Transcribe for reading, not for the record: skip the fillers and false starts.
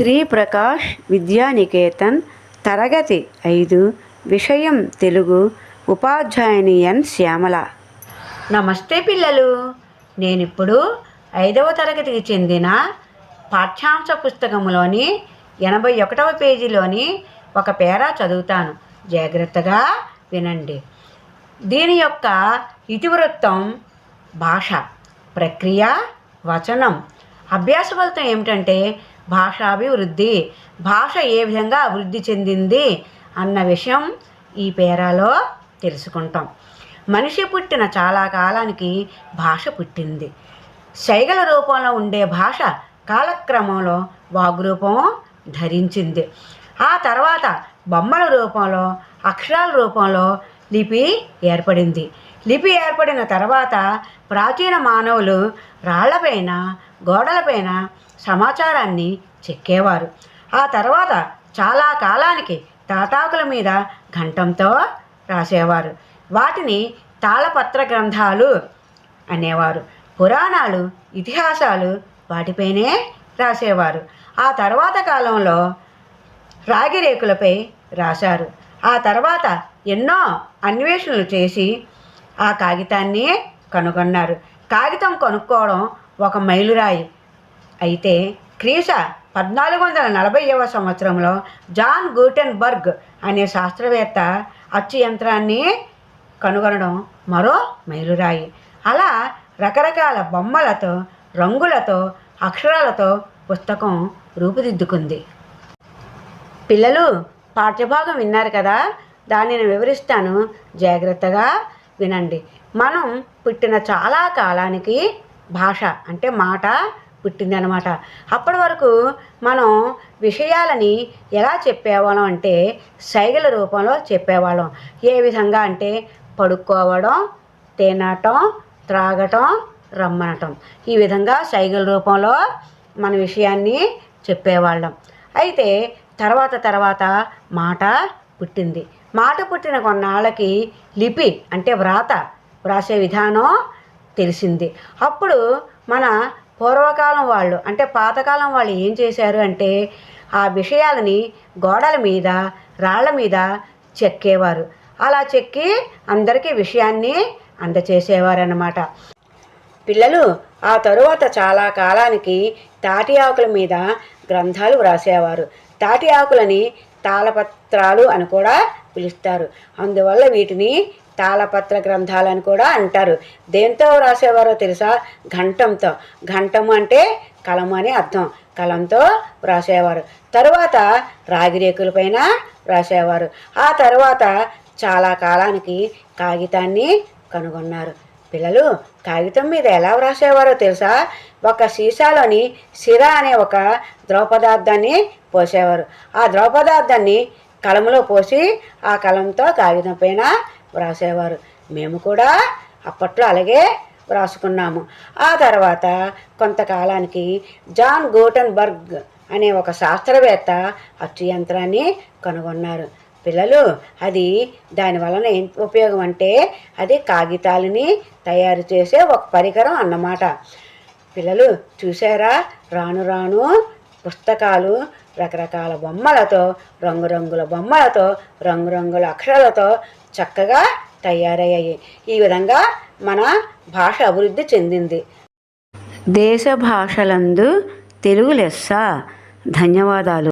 శ్రీ ప్రకాష్ విద్యానికేతన్ తరగతి 5 విషయం తెలుగు ఉపాధ్యాయుని ఎన్ శ్యామల. నమస్తే పిల్లలు, నేనిప్పుడు 5వ తరగతికి చెందిన పాఠ్యాంశ పుస్తకంలోని 81వ పేజీలోని ఒక పేరా చదువుతాను. జాగ్రత్తగా వినండి. దీని యొక్క ఇతివృత్తం భాష, ప్రక్రియ, వచనం. అభ్యాస ఫలితం ఏమిటంటే భాషాభివృద్ధి. భాష ఏ విధంగా అభివృద్ధి చెందింది అన్న విషయం ఈ పేరాలో తెలుసుకుంటాం. మనిషి పుట్టిన చాలా కాలానికి భాష పుట్టింది. శైగల రూపంలో ఉండే భాష కాలక్రమంలో వాగ్రూపం ధరించింది. ఆ తర్వాత బొమ్మల రూపంలో, అక్షరాల రూపంలో లిపి ఏర్పడింది. లిపి ఏర్పడిన తర్వాత ప్రాచీన మానవులు రాళ్లపైన, గోడలపైన సమాచారాన్ని చెక్కేవారు. ఆ తర్వాత చాలా కాలానికి తాటాకుల మీద ఘంటంతో రాసేవారు. వాటిని తాళపత్ర గ్రంథాలు అనేవారు. పురాణాలు, ఇతిహాసాలు వాటిపైనే రాసేవారు. ఆ తర్వాత కాలంలో రాగి రేకులపై రాశారు. ఆ తర్వాత ఎన్నో అన్వేషణలు చేసి ఆ కాగితాన్ని కనుగొన్నారు. కాగితం కనుక్కోవడం ఒక మైలురాయి. అయితే క్రీశ 1440వ సంవత్సరంలో జాన్ గూటెన్బర్గ్ అనే శాస్త్రవేత్త అచ్చు యంత్రాన్ని కనుగొనడం మరో మైలురాయి. అలా రకరకాల బొమ్మలతో, రంగులతో, అక్షరాలతో పుస్తకం రూపుదిద్దుకుంది. పిల్లలు, పాఠ్యభాగం విన్నారు కదా, దానిని వివరిస్తాను, జాగ్రత్తగా వినండి. మనం పుట్టిన చాలా కాలానికి భాష అంటే మాట పుట్టిందనమాట. అప్పటి వరకు మనం విషయాలని ఎలా చెప్పేవాళ్ళం అంటే శైగల రూపంలో చెప్పేవాళ్ళం. ఏ విధంగా అంటే పడుకోవడం, తినటం, త్రాగటం, రమ్మనటం, ఈ విధంగా శైగల రూపంలో మన విషయాన్ని చెప్పేవాళ్ళం. అయితే తర్వాత మాట పుట్టింది. మాట పుట్టిన కొన్నాళ్ళకి లిపి అంటే వ్రాసే విధానం తెలిసింది. అప్పుడు మన పూర్వకాలం వాళ్ళు అంటే పాతకాలం వాళ్ళు ఏం చేశారు అంటే ఆ విషయాలని గోడల మీద, రాళ్ల మీద చెక్కేవారు. అలా చెక్కి అందరికీ విషయాన్ని అందచేసేవారు అన్నమాట. పిల్లలు, ఆ తరువాత చాలా కాలానికి తాటి ఆకుల మీద గ్రంథాలు వ్రాసేవారు. తాటి ఆకులని తాళపత్రాలు అని కూడా పిలుస్తారు. అందువల్ల వీటిని తాళపత్ర గ్రంథాలు అని కూడా అంటారు. దేంతో వ్రాసేవారో తెలుసా? ఘంటంతో. ఘంటము అంటే కలము అని అర్థం. కలంతో వ్రాసేవారు. తరువాత రాగిరేకుల పైన వ్రాసేవారు. ఆ తర్వాత చాలా కాలానికి కాగితాన్ని కనుగొన్నారు. పిల్లలు, కాగితం మీద ఎలా వ్రాసేవారో తెలుసా? ఒక సీసాలోని సిర అనే ఒక ద్రవ పదార్థాన్ని పోసేవారు. ఆ ద్రవ పదార్థాన్ని కలములో పోసి ఆ కలంతో కాగితం పైన వ్రాసేవారు. మేము కూడా అప్పట్లో అలాగే వ్రాసుకున్నాము. ఆ తర్వాత కొంతకాలానికి జాన్ గూటెన్బర్గ్ అనే ఒక శాస్త్రవేత్త అచ్చు యంత్రాన్ని కనుగొన్నారు. పిల్లలు, అది దాని వలన ఏం ఉపయోగం అంటే అది కాగితాలని తయారు చేసే ఒక పరికరం అన్నమాట. పిల్లలు చూసారా, రాను రాను పుస్తకాలు రకరకాల బొమ్మలతో, రంగురంగుల బొమ్మలతో, రంగురంగుల అక్షరాలతో చక్కగా తయారయ్యాయి. ఈ విధంగా మన భాష అభివృద్ధి చెందింది. దేశ భాషలందు తెలుగు లెస్స. ధన్యవాదాలు.